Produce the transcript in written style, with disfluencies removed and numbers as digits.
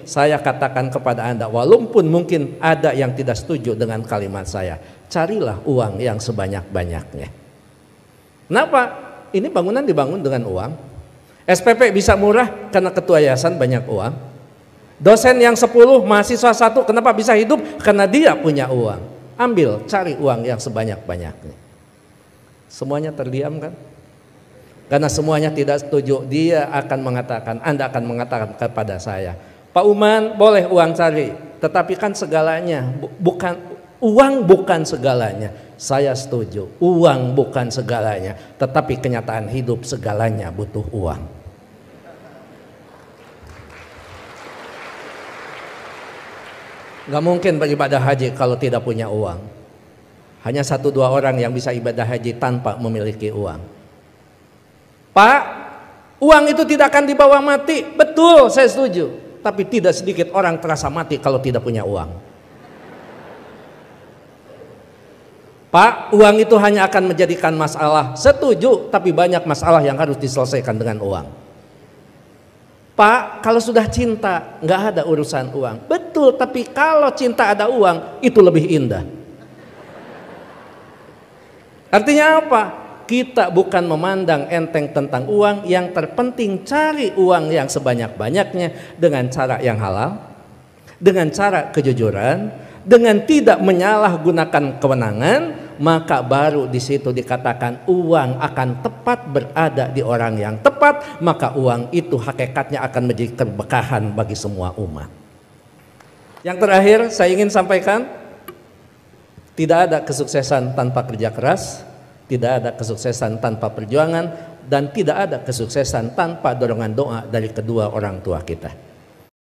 Saya katakan kepada Anda, walaupun mungkin ada yang tidak setuju dengan kalimat saya, carilah uang yang sebanyak-banyaknya. Kenapa? Ini bangunan dibangun dengan uang. SPP bisa murah karena ketua yayasan banyak uang. Dosen yang 10, mahasiswa 1, kenapa bisa hidup? Karena dia punya uang. Ambil, cari uang yang sebanyak-banyaknya. Semuanya terdiam kan? Karena semuanya tidak setuju. Dia akan mengatakan, Anda akan mengatakan kepada saya, Pak Uman, boleh uang cari, tetapi kan segalanya bukan uang, bukan segalanya. Saya setuju, uang bukan segalanya, tetapi kenyataan hidup segalanya butuh uang. Gak mungkin beribadah haji kalau tidak punya uang. Hanya 1-2 orang yang bisa ibadah haji tanpa memiliki uang. Pak, uang itu tidak akan dibawa mati. Betul, saya setuju. Tapi tidak sedikit orang terasa mati kalau tidak punya uang. Pak, uang itu hanya akan menjadikan masalah. Setuju, tapi banyak masalah yang harus diselesaikan dengan uang. Pak, kalau sudah cinta nggak ada urusan uang. Betul, tapi kalau cinta ada uang itu lebih indah. Artinya apa? Kita bukan memandang enteng tentang uang. Yang terpenting cari uang yang sebanyak-banyaknya dengan cara yang halal, dengan cara kejujuran, dengan tidak menyalahgunakan kewenangan. Maka baru di situ dikatakan uang akan tepat berada di orang yang tepat, maka uang itu hakikatnya akan menjadi keberkahan bagi semua umat. Yang terakhir saya ingin sampaikan, tidak ada kesuksesan tanpa kerja keras, tidak ada kesuksesan tanpa perjuangan, dan tidak ada kesuksesan tanpa dorongan doa dari kedua orang tua kita.